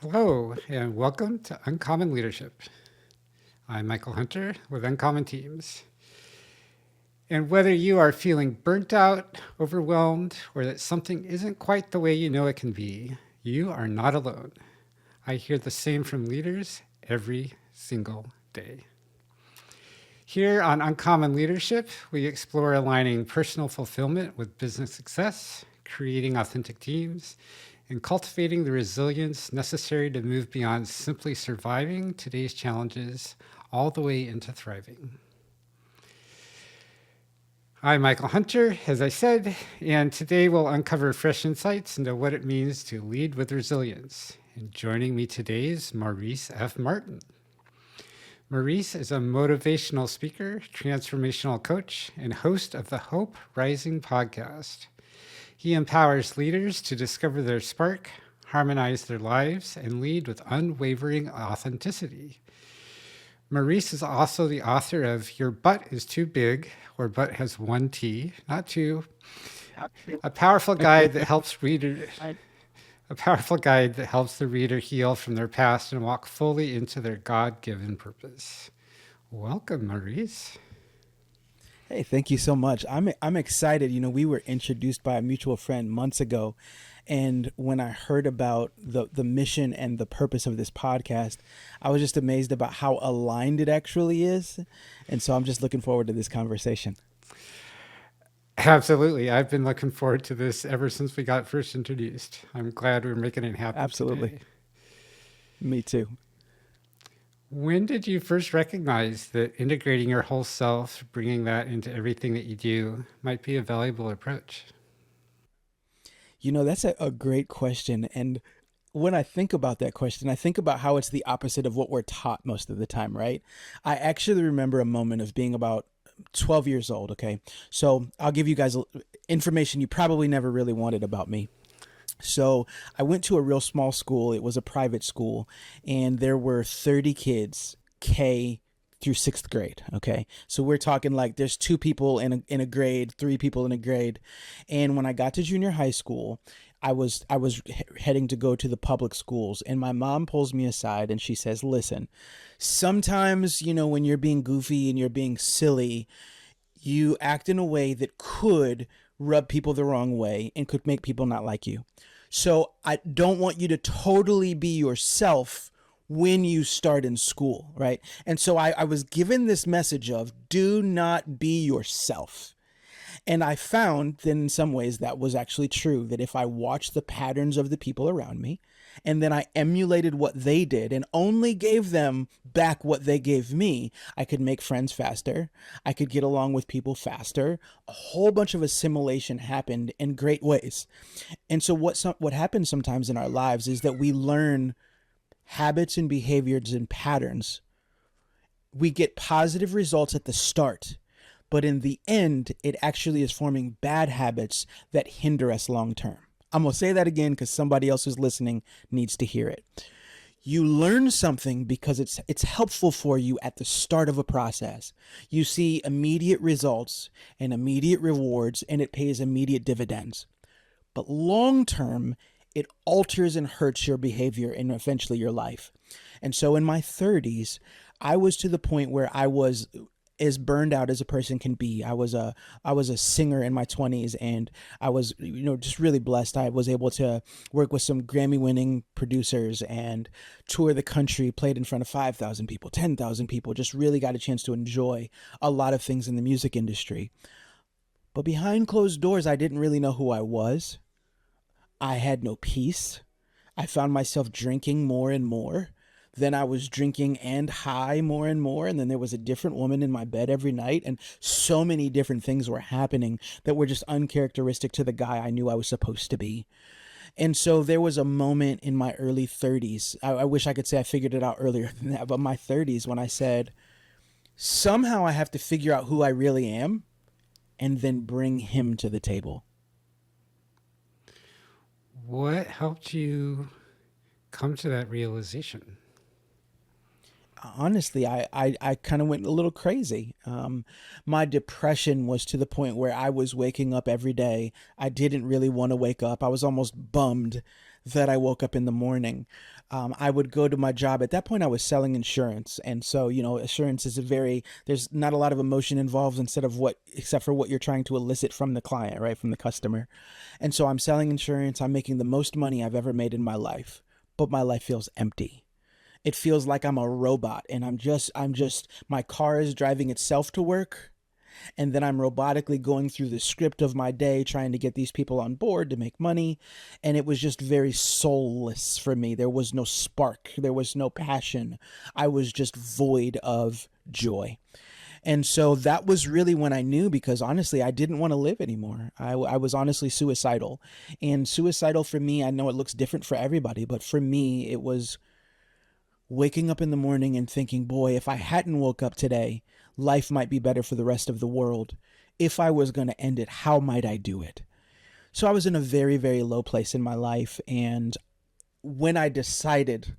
Hello, and welcome to Uncommon Leadership. I'm Michael Hunter with Uncommon Teams. And whether you are feeling burnt out, overwhelmed, or that something isn't quite the way you know it can be, you are not alone. I hear the same from leaders every single day. Here on Uncommon Leadership, we explore aligning personal fulfillment with business success, creating authentic teams, and cultivating the resilience necessary to move beyond simply surviving today's challenges all the way into thriving. I'm Michael Hunter, as I said, and today we'll uncover fresh insights into what it means to lead with resilience. And joining me today is Maurice F. Martin. Maurice is a motivational speaker, transformational coach, and host of the Hope Rising podcast. He empowers leaders to discover their spark, harmonize their lives, and lead with unwavering authenticity. Maurice is also the author of Your Butt is Too Big, or Butt Has One T, not two, a powerful guide that helps the reader heal from their past and walk fully into their God-given purpose. Welcome, Maurice. Hey, thank you so much. I'm excited. We were introduced by a mutual friend months ago, and when I heard about the mission and the purpose of this podcast, I was just amazed about how aligned it actually is. And so I'm just looking forward to this conversation. Absolutely. I've been looking forward to this ever since we got first introduced. I'm glad we're making it happen Absolutely. today. Me too. When did you first recognize that integrating your whole self, bringing that into everything that you do, might be a valuable approach? That's a great question. And when I think about that question, I think about how it's the opposite of what we're taught most of the time, right? I actually remember a moment of being about 12 years old. Okay. So I'll give you guys information you probably never really wanted about me. So I went to a real small school. It was a private school, and there were 30 kids, K through sixth grade. Okay. So we're talking like there's two people in a grade, three people in a grade. And when I got to junior high school, I was heading to go to the public schools, and my mom pulls me aside and she says, listen, sometimes, when you're being goofy and you're being silly, you act in a way that could rub people the wrong way and could make people not like you. So I don't want you to totally be yourself when you start in school, right? And so I was given this message of do not be yourself. And I found that in some ways that was actually true, that if I watched the patterns of the people around me and then I emulated what they did and only gave them back what they gave me, I could make friends faster. I could get along with people faster. A whole bunch of assimilation happened in great ways. And so what happens sometimes in our lives is that we learn habits and behaviors and patterns. We get positive results at the start, but in the end, it actually is forming bad habits that hinder us long term. I'm going to say that again because somebody else who's listening needs to hear it. You learn something because it's helpful for you at the start of a process. You see immediate results and immediate rewards, and it pays immediate dividends. But long term, it alters and hurts your behavior and eventually your life. And so in my 30s, I was to the point where I was as burned out as a person can be. I was a singer in my 20s, and I was just really blessed. I was able to work with some Grammy-winning producers and tour the country, played in front of 5,000 people, 10,000 people, just really got a chance to enjoy a lot of things in the music industry. But behind closed doors, I didn't really know who I was. I had no peace. I found myself drinking more and more. Then I was drinking and high more and more. And then there was a different woman in my bed every night. And so many different things were happening that were just uncharacteristic to the guy I knew I was supposed to be. And so there was a moment in my early 30s. I wish I could say I figured it out earlier than that, but my 30s when I said, somehow I have to figure out who I really am and then bring him to the table. What helped you come to that realization? Honestly, I kind of went a little crazy. My depression was to the point where I was waking up every day. I didn't really want to wake up. I was almost bummed that I woke up in the morning. I would go to my job. At that point, I was selling insurance, and so insurance is a very there's not a lot of emotion involved instead of what except for what you're trying to elicit from the client, right, from the customer. And so I'm selling insurance. I'm making the most money I've ever made in my life, but my life feels empty. It feels like I'm a robot, and I'm just my car is driving itself to work, and then I'm robotically going through the script of my day trying to get these people on board to make money. And it was just very soulless for me. There was no spark, there was no passion. I was just void of joy. And so that was really when I knew, because honestly, I didn't want to live anymore. I was honestly suicidal. And suicidal for me, I know it looks different for everybody, but for me, it was waking up in the morning and thinking, boy, if I hadn't woke up today, life might be better for the rest of the world. If I was going to end it, how might I do it? So I was in a very, very low place in my life. And when I decided,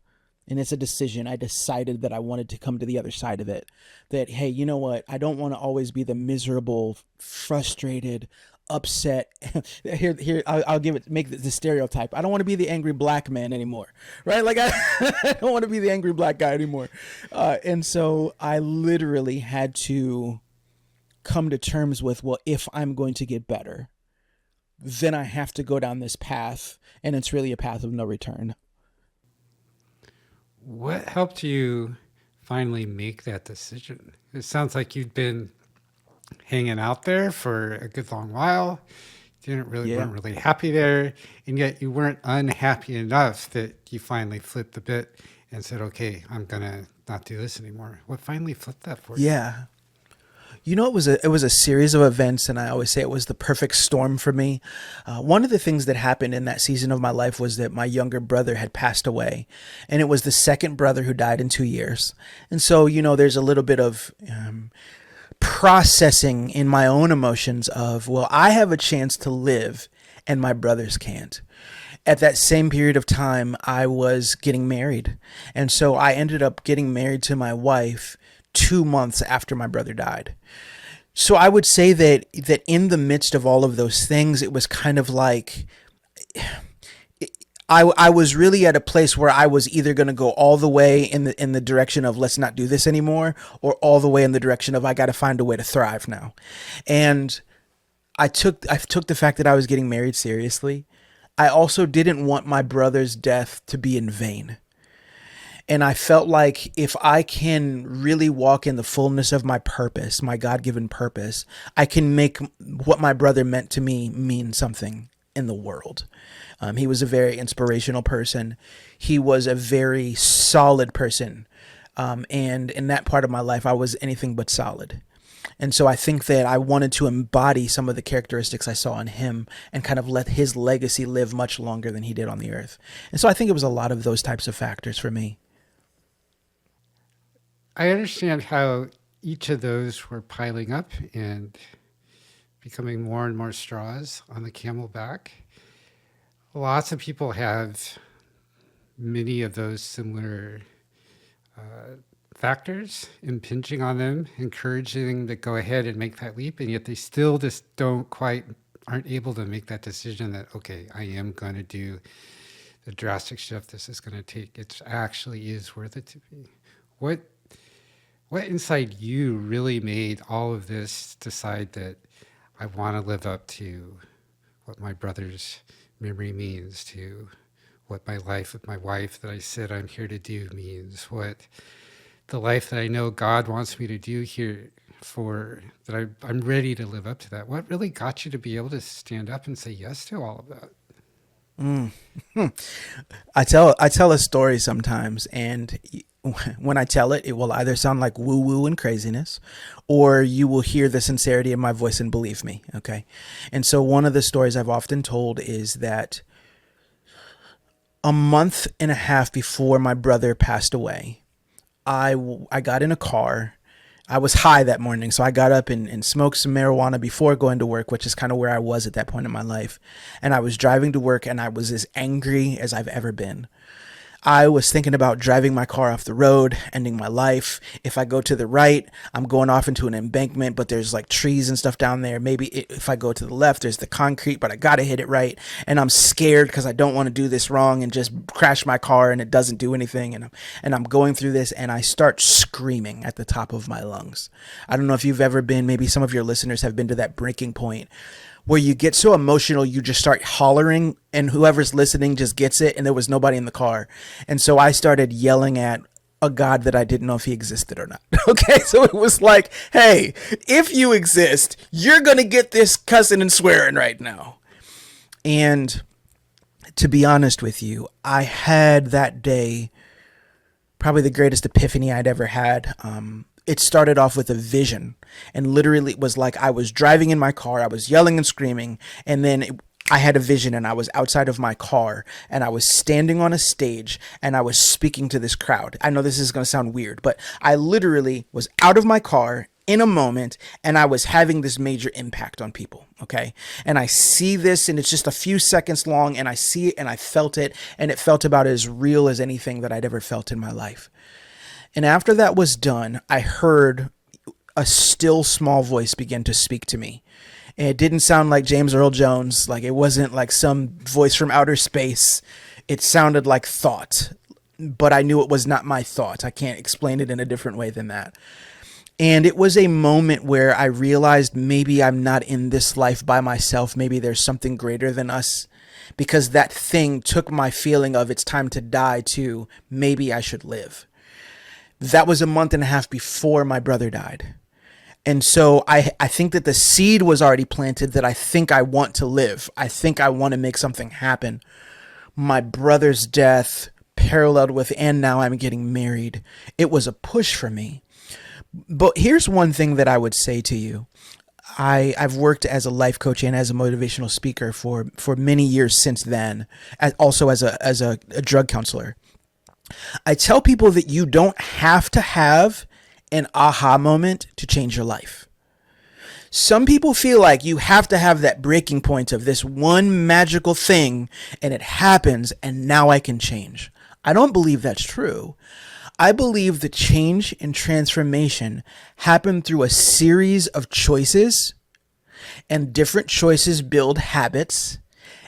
and it's a decision, I decided that I wanted to come to the other side of it. That, hey, you know what? I don't want to always be the miserable, frustrated, upset. Here, I'll give it, make the stereotype. I don't want to be the angry black man anymore, right? Like I don't want to be the angry black guy anymore. And so I literally had to come to terms with, well, if I'm going to get better, then I have to go down this path, and it's really a path of no return. What helped you finally make that decision? It sounds like you'd been hanging out there for a good long while. Didn't really Yeah. weren't really happy there, and yet you weren't unhappy enough that you finally flipped the bit and said, "Okay, I'm gonna not do this anymore." What finally flipped that for you? Yeah. It was a series of events, and I always say it was the perfect storm for me. One of the things that happened in that season of my life was that my younger brother had passed away, and it was the second brother who died in 2 years. And so there's a little bit of processing in my own emotions of, well, I have a chance to live, and my brothers can't. At that same period of time, I was getting married, and so I ended up getting married to my wife 2 months after my brother died. So I would say that in the midst of all of those things, it was kind of like I was really at a place where I was either going to go all the way in the direction of let's not do this anymore, or all the way in the direction of I got to find a way to thrive now. And I took the fact that I was getting married seriously. I also didn't want my brother's death to be in vain. And I felt like if I can really walk in the fullness of my purpose, my God given purpose, I can make what my brother meant to me mean something in the world. He was a very inspirational person. He was a very solid person. And in that part of my life, I was anything but solid. And so I think that I wanted to embody some of the characteristics I saw in him and kind of let his legacy live much longer than he did on the earth. And so I think it was a lot of those types of factors for me. I understand how each of those were piling up and becoming more and more straws on the camel back. Lots of people have many of those similar factors impinging on them, encouraging them to go ahead and make that leap, and yet they still just aren't able to make that decision that, okay, I am going to do the drastic shift this is going to take. It actually is worth it to me. What what inside you really made all of this decide that I want to live up to what my brother's memory means, to what my life with my wife that I said I'm here to do means, what the life that I know God wants me to do here for, that I'm ready to live up to that? What really got you to be able to stand up and say yes to all of that? Mm. I tell a story sometimes, and when I tell it, it will either sound like woo woo and craziness, or you will hear the sincerity in my voice and believe me. Okay, and so one of the stories I've often told is that a month and a half before my brother passed away, I got in a car. I was high that morning, so I got up and smoked some marijuana before going to work, which is kind of where I was at that point in my life. And I was driving to work, and I was as angry as I've ever been. I was thinking about driving my car off the road, ending my life. If I go to the right, I'm going off into an embankment, but there's like trees and stuff down there. Maybe if I go to the left, there's the concrete, but I got to hit it right. And I'm scared because I don't want to do this wrong and just crash my car and it doesn't do anything. And I'm going through this and I start screaming at the top of my lungs. I don't know if you've ever been, maybe some of your listeners have been to that breaking point where you get so emotional, you just start hollering and whoever's listening just gets it. And there was nobody in the car. And so I started yelling at a God that I didn't know if he existed or not. Okay. So it was like, hey, if you exist, you're going to get this cussing and swearing right now. And to be honest with you, I had that day probably the greatest epiphany I'd ever had. It started off with a vision, and literally it was like I was driving in my car, I was yelling and screaming, and then I had a vision and I was outside of my car and I was standing on a stage and I was speaking to this crowd. I know this is going to sound weird, but I literally was out of my car in a moment and I was having this major impact on people. Okay. And I see this and it's just a few seconds long and I see it and I felt it and it felt about as real as anything that I'd ever felt in my life. And after that was done, I heard a still small voice begin to speak to me. And it didn't sound like James Earl Jones. Like it wasn't like some voice from outer space. It sounded like thought, but I knew it was not my thought. I can't explain it in a different way than that. And it was a moment where I realized maybe I'm not in this life by myself. Maybe there's something greater than us, because that thing took my feeling of it's time to die to maybe I should live. That was a month and a half before my brother died. And so I think that the seed was already planted that I think I want to live. I think I want to make something happen. My brother's death paralleled with, and now I'm getting married. It was a push for me. But here's one thing that I would say to you. I've worked as a life coach and as a motivational speaker for many years since then, also as a drug counselor. I tell people that you don't have to have an aha moment to change your life. Some people feel like you have to have that breaking point of this one magical thing and it happens and now I can change. I don't believe that's true. I believe the change and transformation happen through a series of choices, and different choices build habits,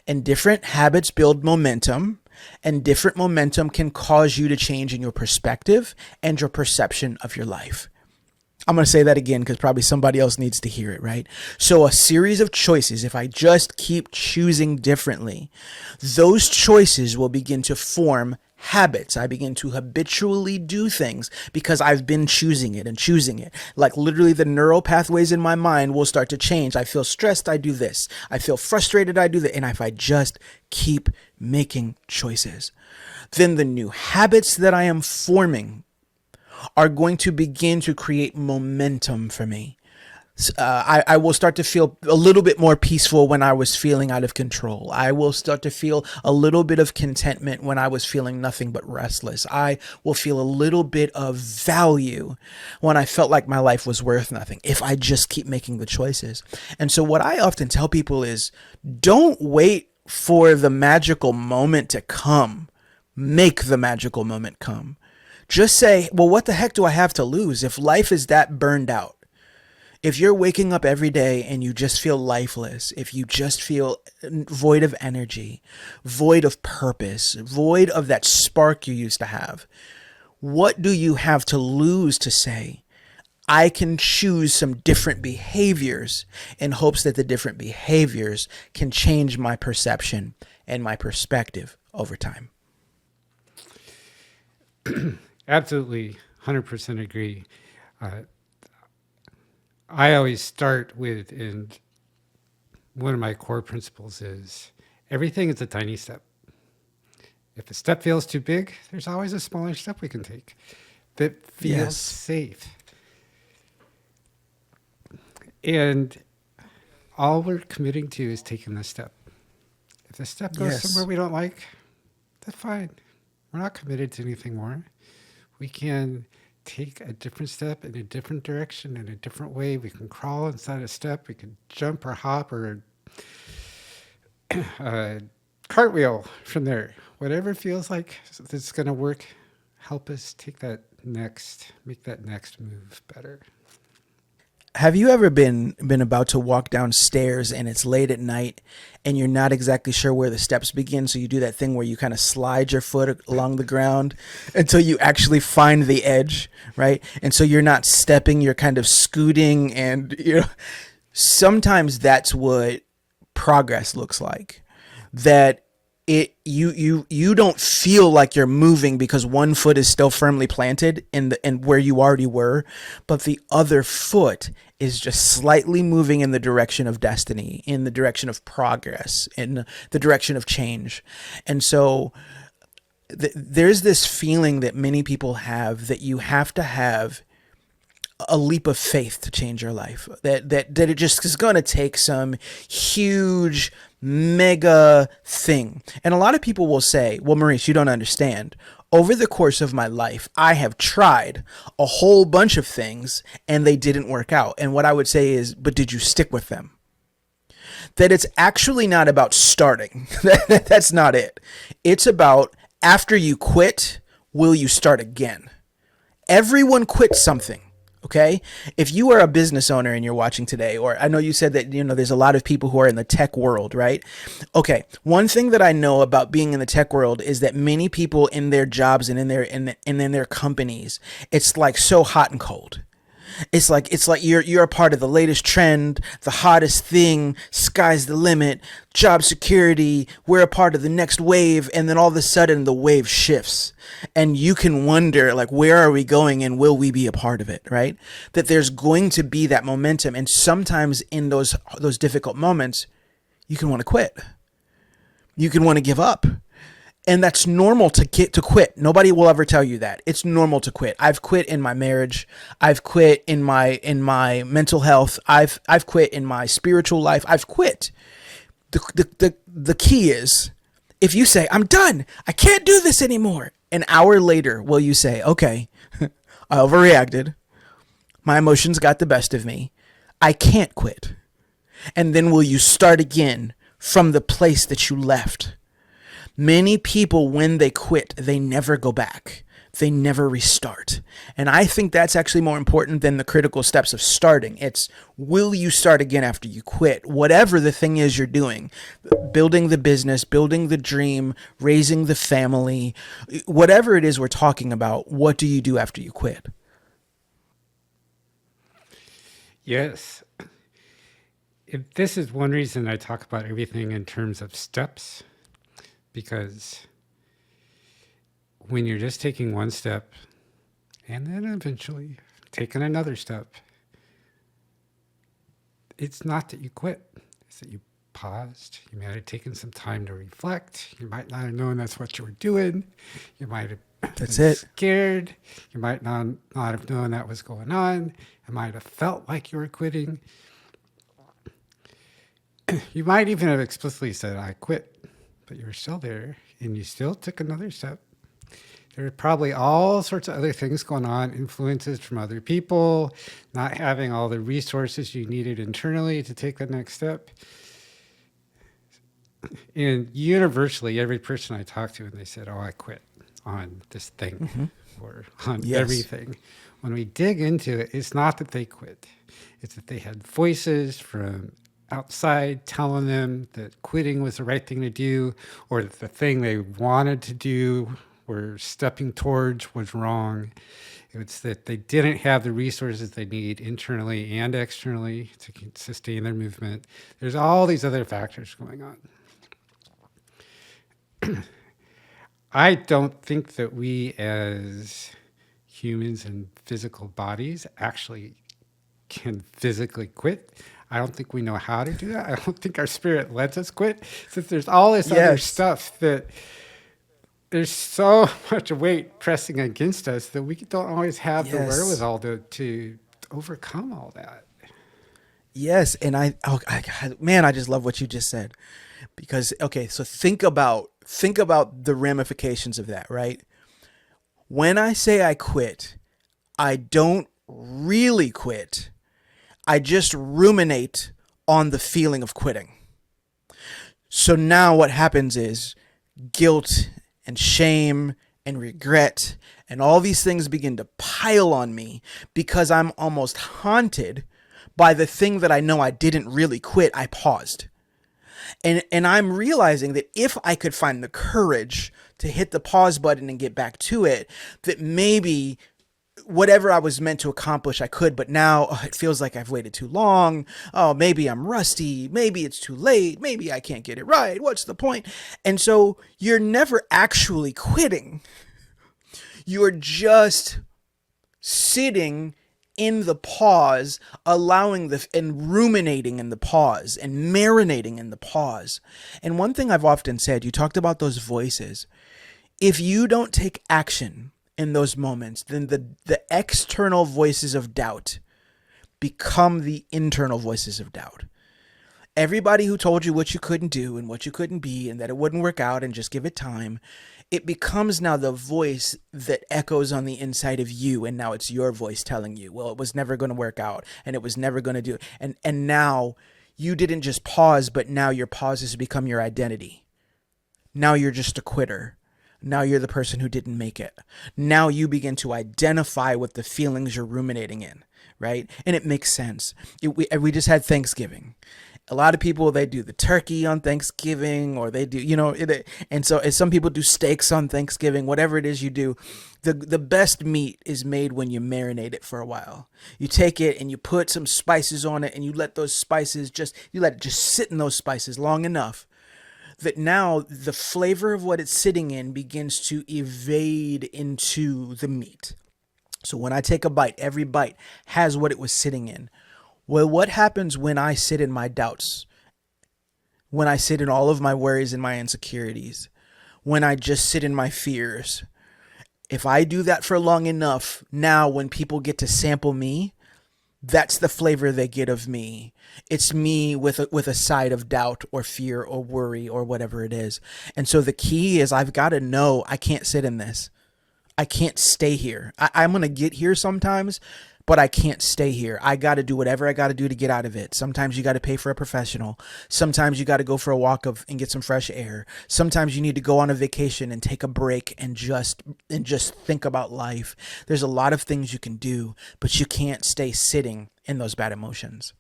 and different habits build momentum, and different momentum can cause you to change in your perspective and your perception of your life. I'm going to say that again because probably somebody else needs to hear it, right? So a series of choices, if I just keep choosing differently, those choices will begin to form habits. I begin to habitually do things because I've been choosing it and choosing it. Like literally the neural pathways in my mind will start to change. I feel stressed, I do this. I feel frustrated, I do that. And if I just keep making choices, then the new habits that I am forming are going to begin to create momentum for me. I will start to feel a little bit more peaceful when I was feeling out of control. I will start to feel a little bit of contentment when I was feeling nothing but restless. I will feel a little bit of value when I felt like my life was worth nothing if I just keep making the choices. And so what I often tell people is don't wait for the magical moment to come. Make the magical moment come. Just say, well, what the heck do I have to lose if life is that burned out? If you're waking up every day and you just feel lifeless, if you just feel void of energy, void of purpose, void of that spark you used to have, what do you have to lose to say, I can choose some different behaviors in hopes that the different behaviors can change my perception and my perspective over time? Absolutely, 100% agree. I always start with, and one of my core principles is everything is a tiny step. If a step feels too big, there's always a smaller step we can take that feels safe. And all we're committing to is taking the step. If the step goes somewhere we don't like, that's fine. We're not committed to anything more. We can take a different step in a different direction, in a different way. We can crawl inside a step. We can jump or hop or cartwheel from there. whatever feels like it's going to work, help us make that next move better. Have you ever been about to walk downstairs and it's late at night and you're not exactly sure where the steps begin, so you do that thing where you kind of slide your foot along the ground until you actually find the edge, right? And so you're not stepping, you're kind of scooting, and sometimes that's what progress looks like. That you don't feel like you're moving because one foot is still firmly planted in where you already were, but the other foot is just slightly moving in the direction of destiny, in the direction of progress, in the direction of change. And so there's this feeling that many people have that you have to have a leap of faith to change your life. That it just is going to take some huge mega thing. And a lot of people will say, well, Maurice, you don't understand. Over the course of my life, I have tried a whole bunch of things and they didn't work out. And what I would say is, but did you stick with them? That it's actually not about starting. That's not it. It's about after you quit, will you start again? Everyone quits something. Okay. If you are a business owner and you're watching today, or I know you said that, there's a lot of people who are in the tech world, right? Okay. One thing that I know about being in the tech world is that many people in their jobs and in their companies, it's like so hot and cold. It's like you're a part of the latest trend, the hottest thing, sky's the limit, job security, we're a part of the next wave, and then all of a sudden the wave shifts. And you can wonder, like, where are we going and will we be a part of it, right? That there's going to be that momentum. And sometimes in those difficult moments, you can want to quit. You can want to give up. And that's normal to quit. Nobody will ever tell you that. It's normal to quit. I've quit in my marriage. I've quit in my mental health. I've quit in my spiritual life. I've quit. The key is, if you say, I'm done, I can't do this anymore, an hour later, will you say, okay, I overreacted. My emotions got the best of me. I can't quit. And then will you start again from the place that you left? Many people, when they quit, they never go back. They never restart. And I think that's actually more important than the critical steps of starting. It's, will you start again after you quit? Whatever the thing is you're doing, building the business, building the dream, raising the family, whatever it is we're talking about, what do you do after you quit? Yes. This is one reason I talk about everything in terms of steps. Because when you're just taking one step and then eventually taking another step, it's not that you quit. It's that you paused. You might have taken some time to reflect. You might not have known that's what you were doing. You might have been scared. You might not have known that was going on. You might have felt like you were quitting. You might even have explicitly said, I quit. But you were still there and you still took another step. There are probably all sorts of other things going on, influences from other people, not having all the resources you needed internally to take the next step. And universally, every person I talked to, and they said, oh, I quit on this thing or on everything. When we dig into it, it's not that they quit. It's that they had voices from outside telling them that quitting was the right thing to do, or that the thing they wanted to do or stepping towards was wrong. It's that they didn't have the resources they need internally and externally to sustain their movement. There's all these other factors going on. I don't think that we as humans and physical bodies actually can physically quit. I don't think we know how to do that. I don't think our spirit lets us quit. Since there's all this other stuff that there's so much weight pressing against us that we don't always have the wherewithal to overcome all that. Yes. And I just love what you just said. Because, okay, so think about the ramifications of that, right? When I say I quit, I don't really quit. I just ruminate on the feeling of quitting. So now what happens is guilt and shame and regret and all these things begin to pile on me because I'm almost haunted by the thing that I know I didn't really quit. I paused. And I'm realizing that if I could find the courage to hit the pause button and get back to it, that maybe whatever I was meant to accomplish, I could, but now it feels like I've waited too long. Oh, maybe I'm rusty. Maybe it's too late. Maybe I can't get it right. What's the point? And so you're never actually quitting. You're just sitting in the pause, allowing and ruminating in the pause and marinating in the pause. And one thing I've often said, you talked about those voices. If you don't take action in those moments, then the external voices of doubt become the internal voices of doubt. Everybody who told you what you couldn't do and what you couldn't be and that it wouldn't work out and just give it time, it becomes now the voice that echoes on the inside of you, and now it's your voice telling you, well, it was never going to work out and it was never going to do it. And now you didn't just pause, but now your pause has become your identity. Now you're just a quitter. Now you're the person who didn't make it. Now you begin to identify with the feelings you're ruminating in, right? And it makes sense. We just had Thanksgiving. A lot of people, they do the turkey on Thanksgiving, or they do, and so as some people do steaks on Thanksgiving, whatever it is you do, the best meat is made when you marinate it for a while. You take it and you put some spices on it and you let those spices you let it just sit in those spices long enough that now the flavor of what it's sitting in begins to evade into the meat. So when I take a bite, every bite has what it was sitting in. Well, what happens when I sit in my doubts? When I sit in all of my worries and my insecurities? When I just sit in my fears? If I do that for long enough, now when people get to sample me, that's the flavor they get of me. It's me with a side of doubt or fear or worry or whatever it is. And so the key is I've got to know I can't sit in this. I can't stay here. I'm going to get here sometimes, but I can't stay here. I got to do whatever I got to do to get out of it. Sometimes you got to pay for a professional. Sometimes you got to go for a walk and get some fresh air. Sometimes you need to go on a vacation and take a break and just think about life. There's a lot of things you can do, but you can't stay sitting in those bad emotions.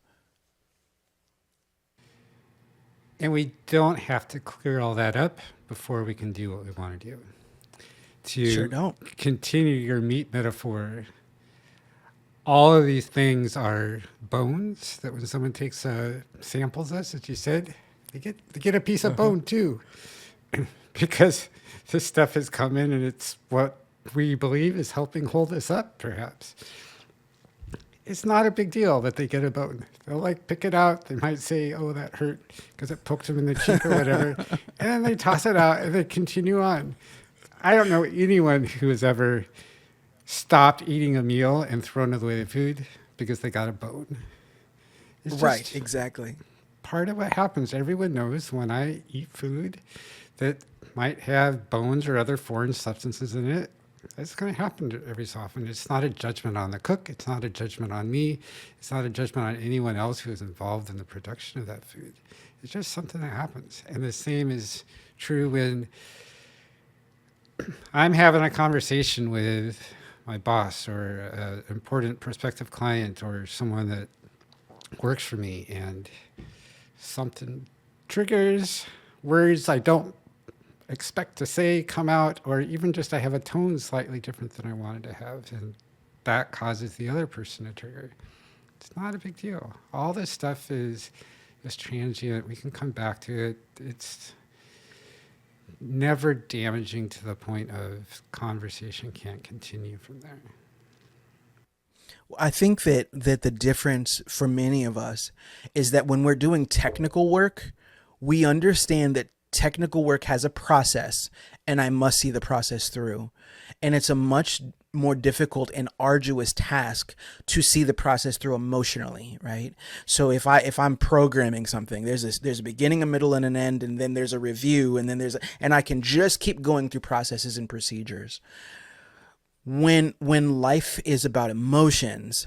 And we don't have to clear all that up before we can do what we want to do. To Sure don't. continue your meat metaphor, all of these things are bones that when someone takes samples us, as you said, they get a piece of bone too, because this stuff has come in and it's what we believe is helping hold us up. Perhaps it's not a big deal that they get a bone. They'll pick it out. They might say, "Oh, that hurt," because it poked them in the cheek or whatever, and then they toss it out and they continue on. I don't know anyone who has ever stopped eating a meal and thrown away the food because they got a bone. It's Right, exactly. part of what happens. Everyone knows when I eat food that might have bones or other foreign substances in it. It's going to happen every so often. It's not a judgment on the cook. It's not a judgment on me. It's not a judgment on anyone else who is involved in the production of that food. It's just something that happens. And the same is true when I'm having a conversation with my boss or an important prospective client or someone that works for me, and something triggers words I don't expect to say come out, or even just I have a tone slightly different than I wanted to have, and that causes the other person to trigger. It's not a big deal. All this stuff is transient. We can come back to it. It's never damaging to the point of conversation can't continue from there. I think that the difference for many of us is that when we're doing technical work, we understand that technical work has a process and I must see the process through. And it's a much more difficult and arduous task to see the process through emotionally, right? So if I'm programming something, there's a beginning, a middle, and an end, and then there's a review, and then and I can just keep going through processes and procedures. When life is about emotions,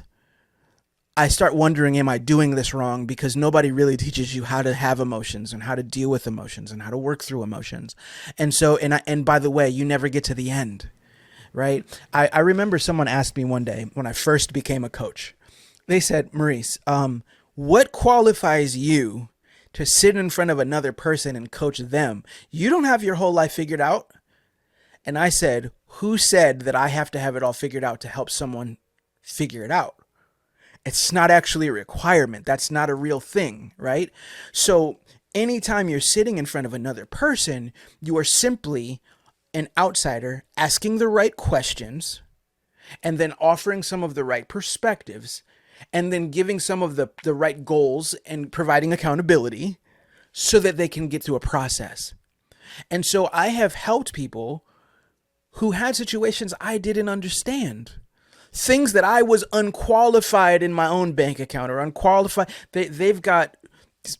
I start wondering, am I doing this wrong? Because nobody really teaches you how to have emotions and how to deal with emotions and how to work through emotions. And so, and by the way, you never get to the end, right? I remember someone asked me one day when I first became a coach, they said, Maurice, what qualifies you to sit in front of another person and coach them? You don't have your whole life figured out. And I said, who said that I have to have it all figured out to help someone figure it out? It's not actually a requirement. That's not a real thing, right? So anytime you're sitting in front of another person, you are simply an outsider asking the right questions and then offering some of the right perspectives and then giving some of the right goals and providing accountability so that they can get through a process. And so I have helped people who had situations I didn't understand. Things that I was unqualified in my own bank account or unqualified. They've got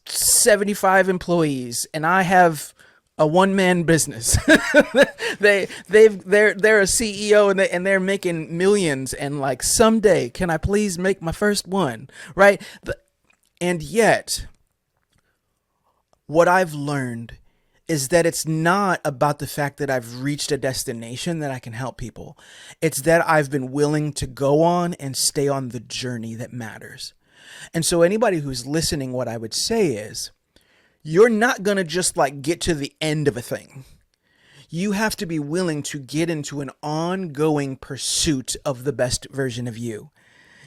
75 employees and I have a one-man business. they're a CEO and they're making millions and like someday can I please make my first one, right? And yet what I've learned is that it's not about the fact that I've reached a destination that I can help people. It's that I've been willing to go on and stay on the journey that matters. And so anybody who's listening, what I would say is, you're not going to just like get to the end of a thing. You have to be willing to get into an ongoing pursuit of the best version of you.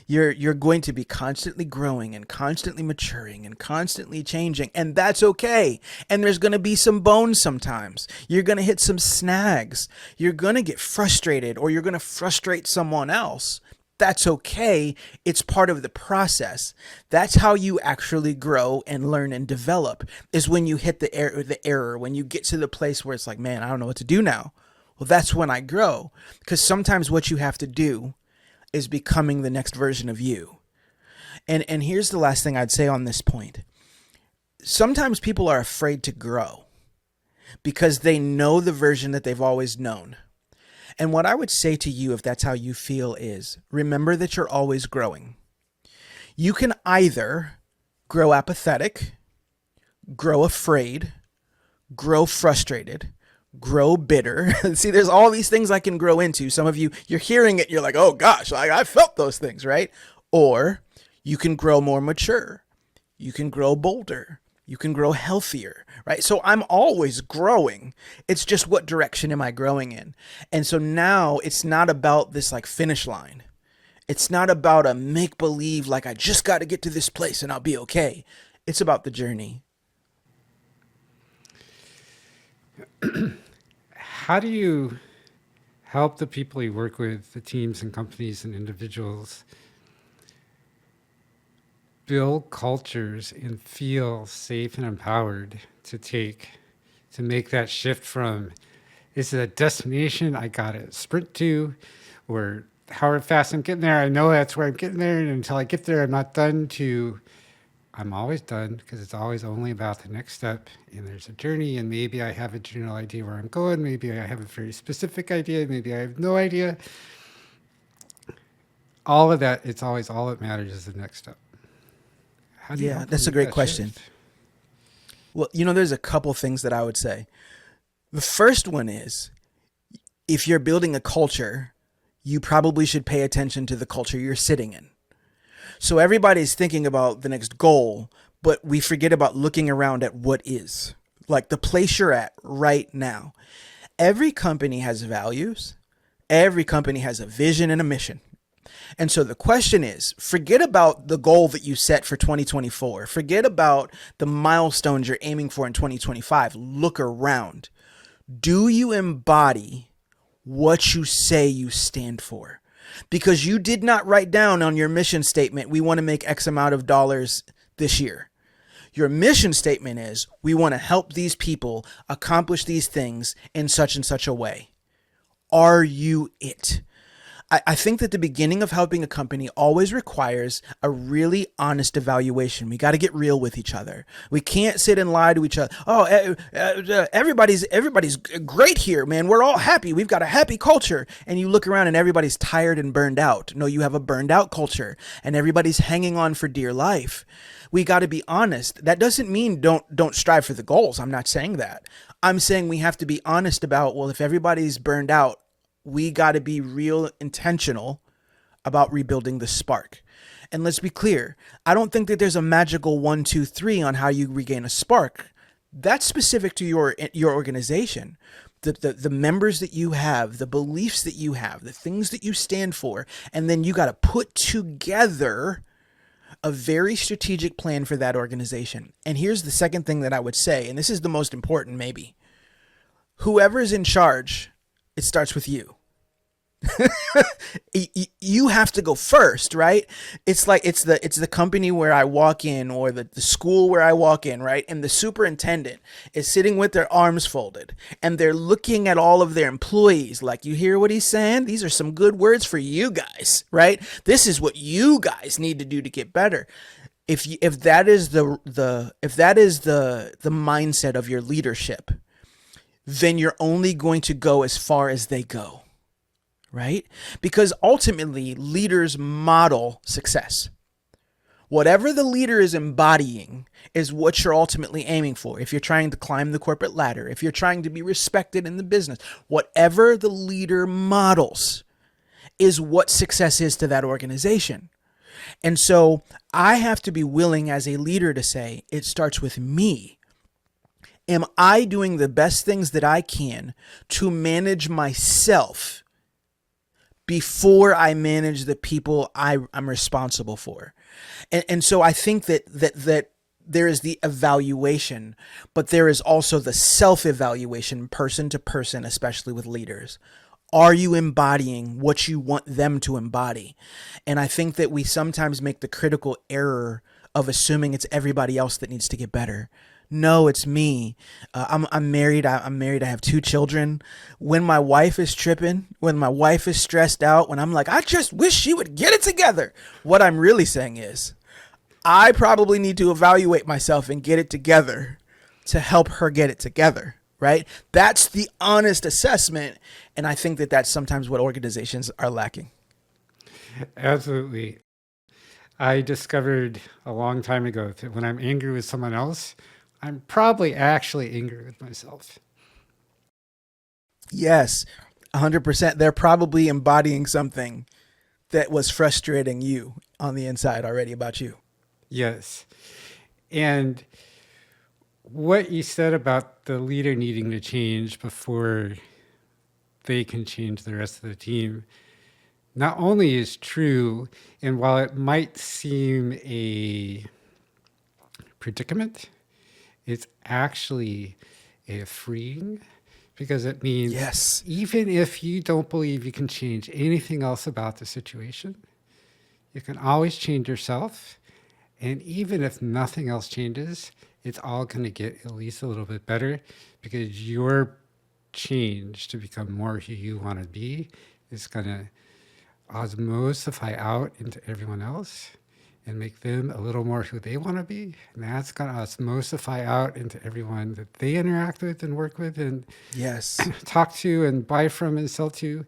You're going to be constantly growing and constantly maturing and constantly changing, and that's okay. And there's going to be some bones sometimes. You're going to hit some snags. You're going to get frustrated or you're going to frustrate someone else. That's okay. It's part of the process. That's how you actually grow and learn and develop, is when you hit the error, when you get to the place where it's like, man, I don't know what to do now. Well, that's when I grow, because sometimes what you have to do is becoming the next version of you. And here's the last thing I'd say on this point. Sometimes people are afraid to grow because they know the version that they've always known. And what I would say to you, if that's how you feel, is remember that you're always growing. You can either grow apathetic, grow afraid, grow frustrated, grow bitter. See, there's all these things I can grow into. Some of you, you're hearing it, you're like, oh gosh, I felt those things, right? Or you can grow more mature. You can grow bolder. You can grow healthier, right? So I'm always growing. It's just what direction am I growing in? And so now it's not about this like finish line. It's not about a make believe like I just got to get to this place and I'll be okay. It's about the journey. How do you help the people you work with, the teams and companies and individuals, build cultures and feel safe and empowered to make that shift from, is it a destination I got to sprint to, or how fast I'm getting there? I know that's where I'm getting there, and until I get there, I'm not done, to I'm always done, because it's always only about the next step, and there's a journey, and maybe I have a general idea where I'm going, maybe I have a very specific idea, maybe I have no idea. All of that, it's always, all that matters is the next step. How do you help that's a them great with that question. shift? Well, there's a couple things that I would say. The first one is, if you're building a culture, you probably should pay attention to the culture you're sitting in. So everybody's thinking about the next goal, but we forget about looking around at what is, like the place you're at right now. Every company has values. Every company has a vision and a mission. And so the question is, forget about the goal that you set for 2024. Forget about the milestones you're aiming for in 2025. Look around. Do you embody what you say you stand for? Because you did not write down on your mission statement, we want to make X amount of dollars this year. Your mission statement is, we want to help these people accomplish these things in such and such a way. Are you it? I think that the beginning of helping a company always requires a really honest evaluation. We got to get real with each other. We can't sit and lie to each other. Oh, everybody's great here, man. We're all happy. We've got a happy culture. And you look around and everybody's tired and burned out. No, you have a burned out culture and everybody's hanging on for dear life. We got to be honest. That doesn't mean don't strive for the goals. I'm not saying that. I'm saying we have to be honest about, well, if everybody's burned out, we got to be real intentional about rebuilding the spark. And let's be clear. I don't think that there's a magical 1, 2, 3 on how you regain a spark. That's specific to your organization. The members that you have, the beliefs that you have, the things that you stand for, and then you got to put together a very strategic plan for that organization. And here's the second thing that I would say, and this is the most important maybe. Whoever's in charge, it starts with you. You have to go first, right? It's like it's the company where I walk in, or the school where I walk in, right? And the superintendent is sitting with their arms folded and they're looking at all of their employees like, you hear what he's saying? These are some good words for you guys, right? This is what you guys need to do to get better. If that is the mindset of your leadership, then you're only going to go as far as they go, right? Because ultimately, leaders model success. Whatever the leader is embodying is what you're ultimately aiming for. If you're trying to climb the corporate ladder, if you're trying to be respected in the business, whatever the leader models is what success is to that organization. And so I have to be willing as a leader to say, it starts with me. Am I doing the best things that I can to manage myself before I manage the people I'm responsible for? And so I think that there is the evaluation, but there is also the self-evaluation, person to person, especially with leaders. Are you embodying what you want them to embody? And I think that we sometimes make the critical error of assuming it's everybody else that needs to get better. No, it's me. I'm married. I'm married. I have 2 children. When my wife is tripping, when my wife is stressed out, when I'm like, I just wish she would get it together. What I'm really saying is, I probably need to evaluate myself and get it together to help her get it together, right? That's the honest assessment. And I think that that's sometimes what organizations are lacking. Absolutely. I discovered a long time ago that when I'm angry with someone else, I'm probably actually angry with myself. Yes, 100%. They're probably embodying something that was frustrating you on the inside already about you. Yes. And what you said about the leader needing to change before they can change the rest of the team not only is true, and while it might seem a predicament, it's actually a freeing, because it means Yes. even if you don't believe you can change anything else about the situation, you can always change yourself. And even if nothing else changes, it's all going to get at least a little bit better, because your change to become more who you want to be is going to osmosify out into everyone else and make them a little more who they want to be. And that's going to osmosify out into everyone that they interact with and work with and Yes. talk to and buy from and sell to,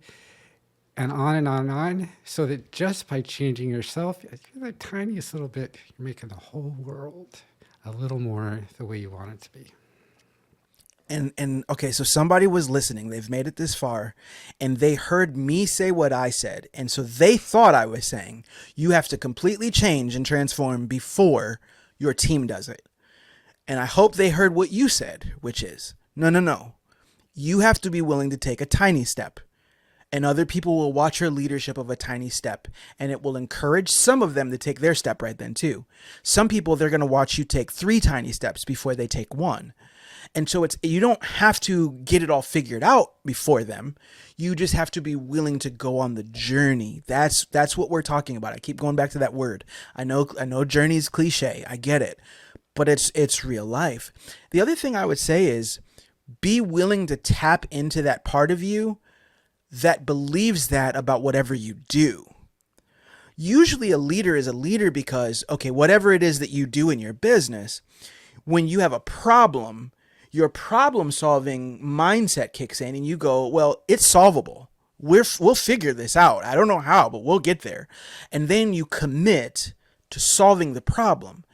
and on and on and on. So that just by changing yourself, the tiniest little bit, you're making the whole world a little more the way you want it to be. And okay, so somebody was listening. They've made it this far, and they heard me say what I said. And so they thought I was saying, you have to completely change and transform before your team does it. And I hope they heard what you said, which is, no. You have to be willing to take a tiny step. And other people will watch your leadership of a tiny step, and it will encourage some of them to take their step right then too. Some people, they're going to watch you take 3 tiny steps before they take 1. And so you don't have to get it all figured out before them. You just have to be willing to go on the journey. That's what we're talking about. I keep going back to that word. I know journey is cliche. I get it, but it's real life. The other thing I would say is be willing to tap into that part of you that believes that about whatever you do. Usually a leader is a leader because, okay, whatever it is that you do in your business, when you have a problem, your problem solving mindset kicks in and you go, well, it's solvable. We'll figure this out. I don't know how, but we'll get there. And then you commit to solving the problem.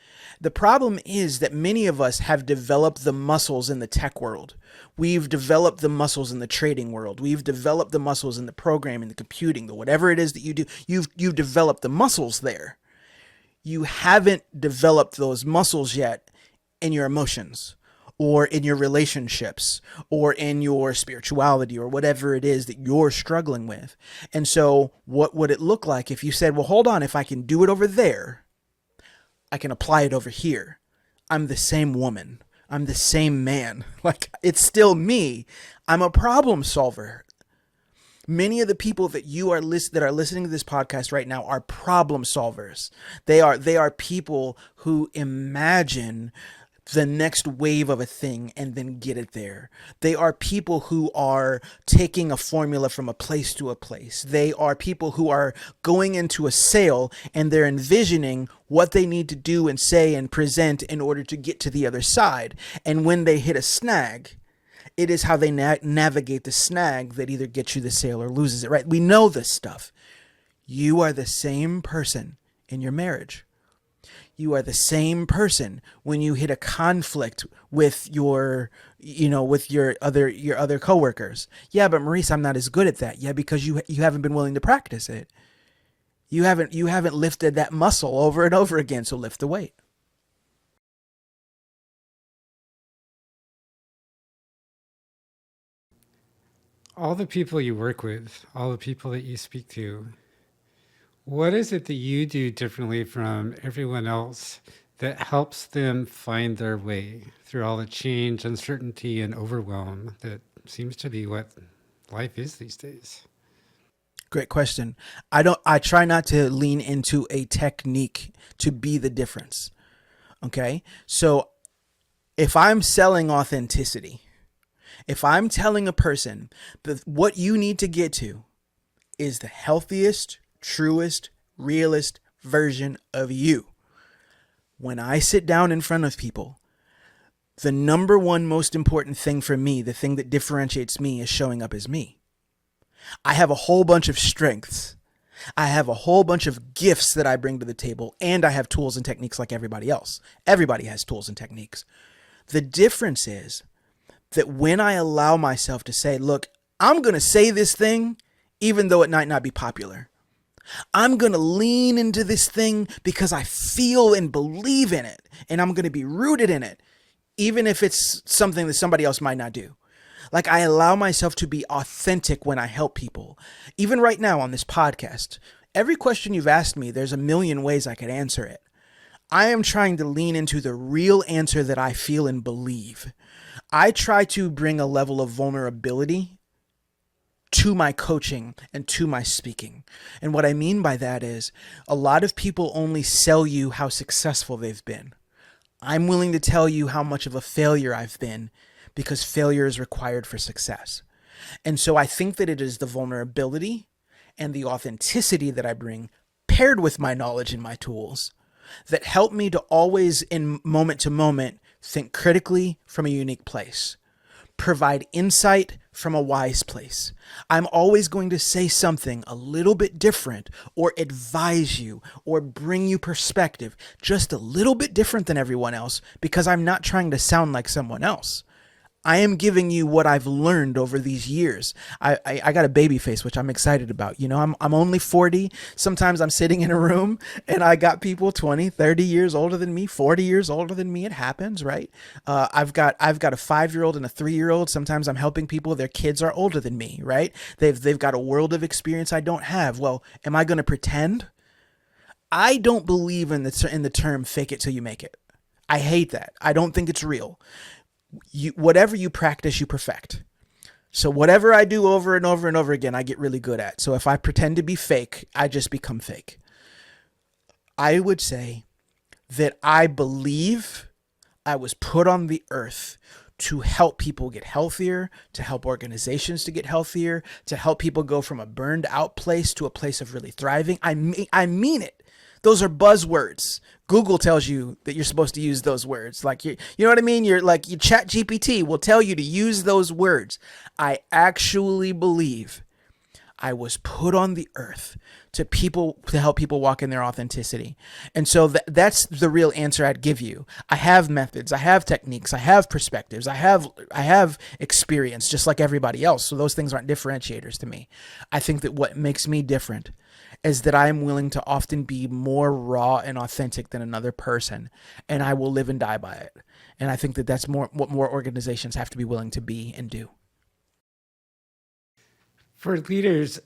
The problem is that many of us have developed the muscles in the tech world. We've developed the muscles in the trading world. We've developed the muscles in the programming, the computing, the whatever it is that you do. You've developed the muscles there. You haven't developed those muscles yet in your emotions or in your relationships or in your spirituality or whatever it is that you're struggling with. And so what would it look like if you said, well, hold on, if I can do it over there, I can apply it over here. I'm the same woman. I'm the same man. Like, it's still me. I'm a problem solver. Many of the people that that are listening to this podcast right now are problem solvers. They are people who imagine the next wave of a thing and then get it there. They are people who are taking a formula from a place to a place. They are people who are going into a sale and they're envisioning what they need to do and say and present in order to get to the other side. And when they hit a snag, it is how they navigate the snag that either gets you the sale or loses it, right? We know this stuff. You are the same person in your marriage. You are the same person when you hit a conflict with your other coworkers. Yeah, but Maurice, I'm not as good at that. Yeah, because you haven't been willing to practice it. You haven't lifted that muscle over and over again, so lift the weight. All the people you work with, all the people that you speak to, what is it that you do differently from everyone else that helps them find their way through all the change, uncertainty, and overwhelm that seems to be what life is these days? Great question. I try not to lean into a technique to be the difference. Okay? So if I'm selling authenticity, if I'm telling a person that what you need to get to is the healthiest, truest, realist version of you, when I sit down in front of people, the number one most important thing for me, the thing that differentiates me, is showing up as me. I have a whole bunch of strengths. I have a whole bunch of gifts that I bring to the table, and I have tools and techniques like everybody else. Everybody has tools and techniques. The difference is that when I allow myself to say, look, I'm going to say this thing, even though it might not be popular. I'm going to lean into this thing because I feel and believe in it, and I'm going to be rooted in it, even if it's something that somebody else might not do. Like, I allow myself to be authentic when I help people. Even right now on this podcast, every question you've asked me, there's a million ways I could answer it. I am trying to lean into the real answer that I feel and believe. I try to bring a level of vulnerability to my coaching and to my speaking. And what I mean by that is a lot of people only sell you how successful they've been. I'm willing to tell you how much of a failure I've been because failure is required for success. And so I think that it is the vulnerability and the authenticity that I bring paired with my knowledge and my tools that help me to always, in moment to moment, think critically from a unique place, provide insight from a wise place. I'm always going to say something a little bit different or advise you or bring you perspective just a little bit different than everyone else because I'm not trying to sound like someone else. I am giving you what I've learned over these years. I got a baby face, which I'm excited about. You know, I'm only 40. Sometimes I'm sitting in a room and I got people 20, 30 years older than me, 40 years older than me. It happens, right? I've got a 5-year-old and a 3-year-old. Sometimes I'm helping people. Their kids are older than me, right? They've got a world of experience I don't have. Well, am I going to pretend? I don't believe in the term fake it till you make it. I hate that. I don't think it's real. Whatever you practice, you perfect. So whatever I do over and over and over again, I get really good at. So if I pretend to be fake, I just become fake. I would say that I believe I was put on the earth to help people get healthier, to help organizations to get healthier, to help people go from a burned out place to a place of really thriving. I mean it. Those are buzzwords. Google tells you that you're supposed to use those words. Like, you know what I mean? You're like, your chat GPT will tell you to use those words. I actually believe I was put on the earth to help people walk in their authenticity. And so that's the real answer I'd give you. I have methods, I have techniques, I have perspectives, I have experience just like everybody else. So those things aren't differentiators to me. I think that what makes me different is that I am willing to often be more raw and authentic than another person, and I will live and die by it. And I think that that's what more organizations have to be willing to be and do. For leaders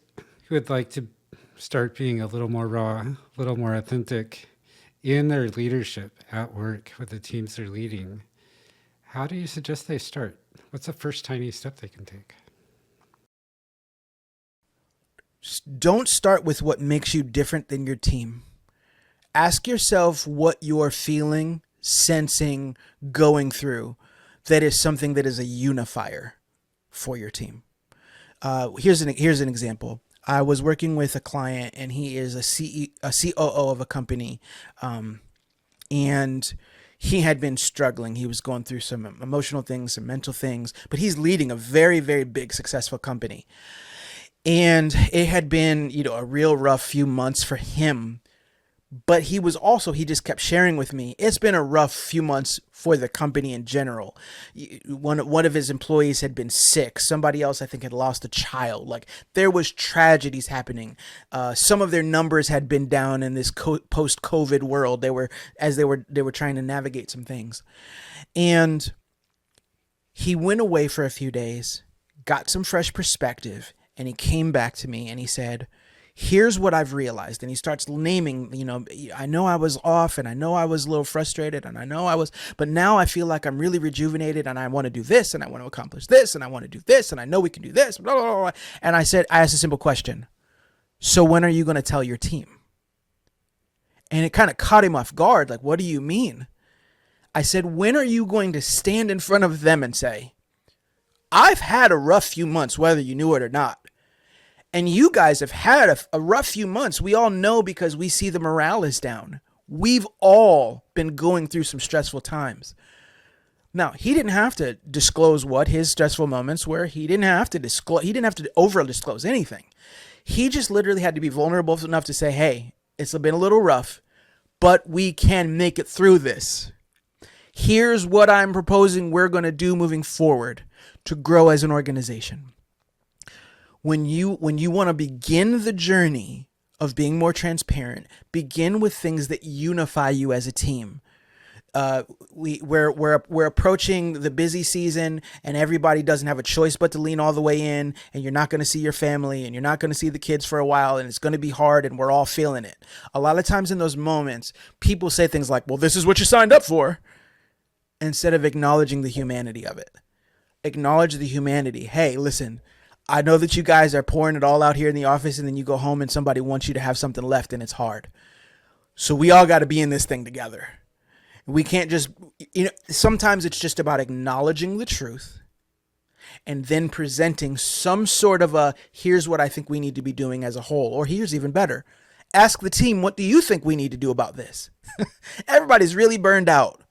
who would like to start being a little more raw, a little more authentic in their leadership at work with the teams they're leading, how do you suggest they start? What's the first tiny step they can take? Don't start with what makes you different than your team. Ask yourself what you're feeling, sensing, going through that is something that is a unifier for your team. Here's an example. I was working with a client, and he is a COO of a company, and he had been struggling. He was going through some emotional things, some mental things, but he's leading a very, very big, successful company. And it had been, a real rough few months for him. But he just kept sharing with me, it's been a rough few months for the company in general. One of his employees had been sick. Somebody else, I think, had lost a child. Like, there was tragedies happening. Some of their numbers had been down in this post-COVID world. They were trying to navigate some things. And he went away for a few days, got some fresh perspective, and he came back to me and he said, here's what I've realized. And he starts naming, I know I was off, and I know I was a little frustrated, and but now I feel like I'm really rejuvenated, and I want to do this, and I want to accomplish this, and I want to do this, and I know we can do this, blah, blah, blah. And I asked a simple question. So when are you going to tell your team? And it kind of caught him off guard. Like, what do you mean? I said, when are you going to stand in front of them and say, I've had a rough few months, whether you knew it or not. And you guys have had a rough few months. We all know because we see the morale is down. We've all been going through some stressful times. Now, he didn't have to disclose what his stressful moments were. He didn't have to over disclose anything. He just literally had to be vulnerable enough to say, hey, it's been a little rough, but we can make it through this. Here's what I'm proposing we're going to do moving forward to grow as an organization. When you want to begin the journey of being more transparent, begin with things that unify you as a team. We're approaching the busy season, and everybody doesn't have a choice but to lean all the way in, and you're not going to see your family, and you're not going to see the kids for a while, and it's going to be hard, and we're all feeling it. A lot of times in those moments, people say things like, well, this is what you signed up for, instead of acknowledging the humanity of it. Acknowledge the humanity. Hey, listen, I know that you guys are pouring it all out here in the office, and then you go home and somebody wants you to have something left, and it's hard. So we all got to be in this thing together. We can't just, sometimes it's just about acknowledging the truth and then presenting some sort of here's what I think we need to be doing as a whole, or here's even better. Ask the team, what do you think we need to do about this? Everybody's really burned out.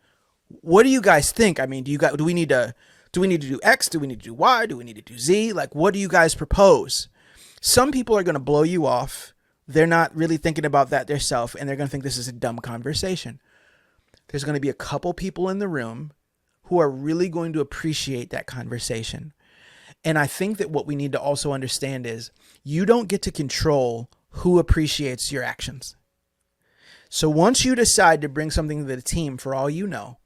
What do you guys think? I mean, do we need to do X? Do we need to do Y? Do we need to do Z? Like, what do you guys propose? Some people are going to blow you off. They're not really thinking about that themselves, and they're going to think this is a dumb conversation. There's going to be a couple people in the room who are really going to appreciate that conversation. And I think that what we need to also understand is you don't get to control who appreciates your actions. So once you decide to bring something to the team, for all you know,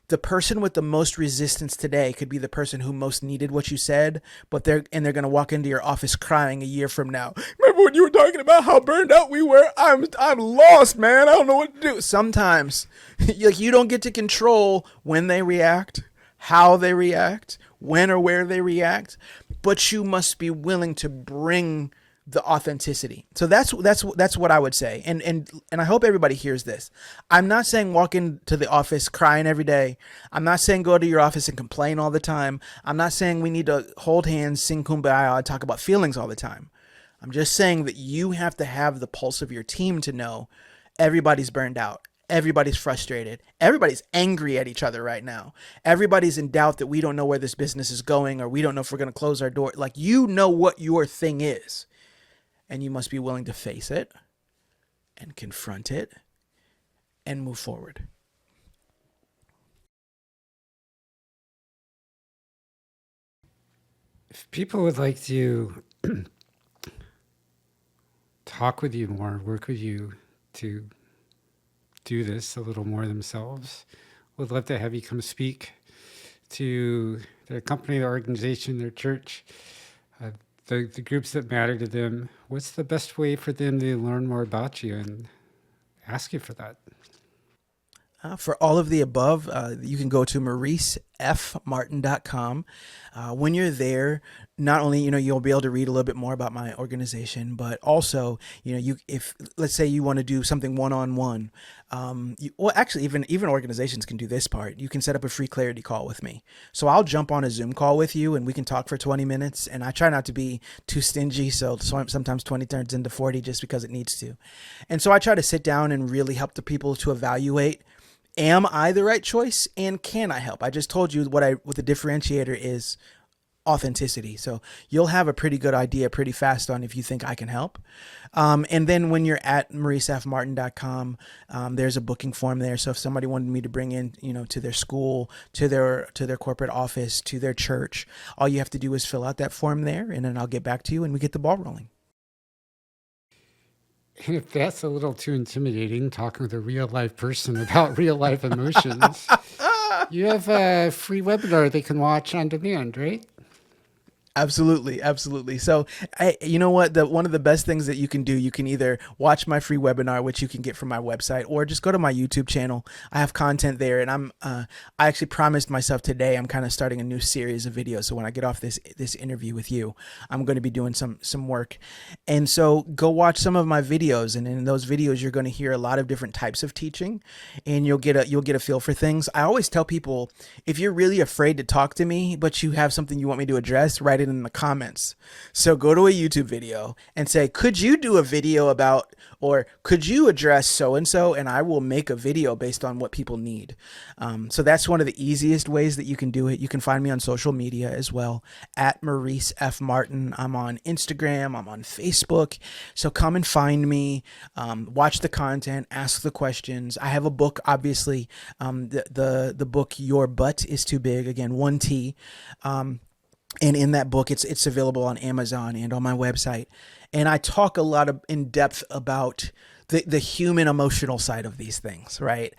the person with the most resistance today could be the person who most needed what you said, but they're going to walk into your office crying a year from now. Remember when you were talking about how burned out we were? I'm lost, man. I don't know what to do. Sometimes you don't get to control when they react, how they react, when or where they react, but you must be willing to bring the authenticity. So that's what I would say. And I hope everybody hears this. I'm not saying walk into the office crying every day. I'm not saying go to your office and complain all the time. I'm not saying we need to hold hands, sing kumbaya, and talk about feelings all the time. I'm just saying that you have to have the pulse of your team to know everybody's burned out. Everybody's frustrated. Everybody's angry at each other right now. Everybody's in doubt that we don't know where this business is going, or we don't know if we're going to close our door. Like, you know what your thing is, and you must be willing to face it and confront it and move forward. If people would like to talk with you more, work with you to do this a little more themselves, would love to have you come speak to their company, their organization, their church, uh, the groups that matter to them. What's the best way for them to learn more about you and ask you for that? For all of the above, you can go to mauricefmartin.com. When you're there, not only you'll be able to read a little bit more about my organization, but also if let's say you want to do something one-on-one, well, actually even organizations can do this part. You can set up a free clarity call with me. So I'll jump on a Zoom call with you and we can talk for 20 minutes. And I try not to be too stingy, so sometimes 20 turns into 40 just because it needs to. And so I try to sit down and really help the people to evaluate, am I the right choice, and can I help? I just told you what the differentiator is: authenticity. So you'll have a pretty good idea pretty fast on if you think I can help. And then when you're at mauricefmartin.com, there's a booking form there. So if somebody wanted me to bring in, to their school, to their corporate office, to their church, all you have to do is fill out that form there, and then I'll get back to you and we get the ball rolling. And if that's a little too intimidating, talking with a real life person about real life emotions, you have a free webinar they can watch on demand, right? Absolutely. Absolutely. So, you know what? One of the best things that you can do, you can either watch my free webinar, which you can get from my website, or just go to my YouTube channel. I have content there, and I actually promised myself today I'm kind of starting a new series of videos. So when I get off this interview with you, I'm going to be doing some work. And so go watch some of my videos, and in those videos you're going to hear a lot of different types of teaching, and you'll get a feel for things. I always tell people, if you're really afraid to talk to me, but you have something you want me to address, write it in the comments. So go to a YouTube video and say, could you do a video about, or could you address so-and-so? And I will make a video based on what people need. So that's one of the easiest ways that you can do it. You can find me on social media as well, at Maurice F. Martin. I'm on Instagram. I'm on Facebook. So come and find me, watch the content, ask the questions. I have a book, obviously, the book, Your Butt is Too Big, again, 1T. And in that book, it's available on Amazon and on my website. And I talk a lot in depth about the human emotional side of these things, right?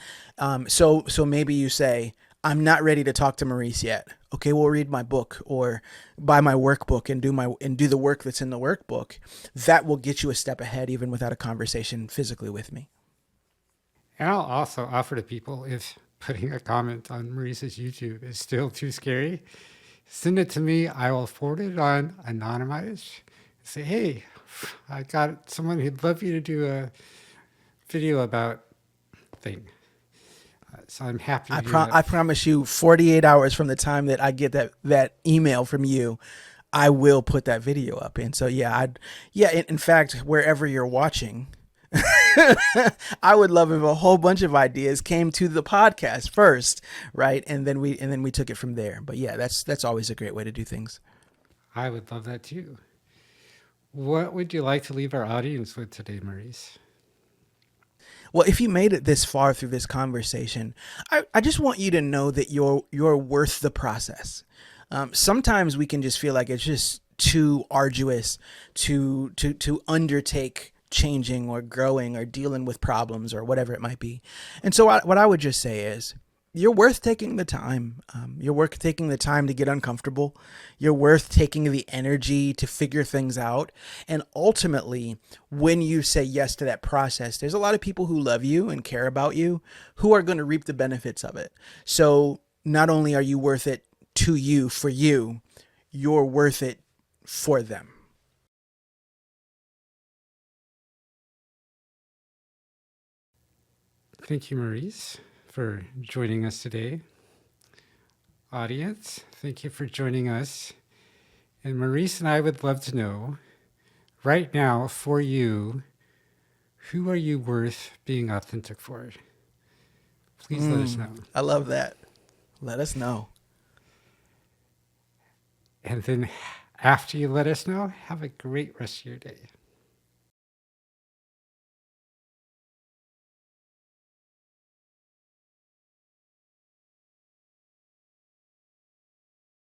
So maybe you say, I'm not ready to talk to Maurice yet. Okay, we'll read my book or buy my workbook and do the work that's in the workbook. That will get you a step ahead even without a conversation physically with me. And I'll also offer to people, if putting a comment on Maurice's YouTube is still too scary, send it to me. I will forward it on anonymized. Say, hey, I got someone who'd love you to do a video about thing. So I'm happy to do that. I promise you, 48 hours from the time that I get that email from you, I will put that video up. And so, in fact, wherever you're watching, I would love if a whole bunch of ideas came to the podcast first, right? And then we took it from there. But yeah, that's always a great way to do things. I would love that too. What would you like to leave our audience with today, Maurice? Well, if you made it this far through this conversation, I just want you to know that you're worth the process. Sometimes we can just feel like it's just too arduous to undertake changing or growing or dealing with problems or whatever it might be. And so what I would just say is, you're worth taking the time. You're worth taking the time to get uncomfortable. You're worth taking the energy to figure things out. And ultimately, when you say yes to that process, there's a lot of people who love you and care about you who are going to reap the benefits of it. So not only are you worth it to you, for you, you're worth it for them. Thank you, Maurice, for joining us today. Audience, thank you for joining us. And Maurice and I would love to know, right now, for you, who are you worth being authentic for? Please let us know. I love that. Let us know. And then after you let us know, have a great rest of your day.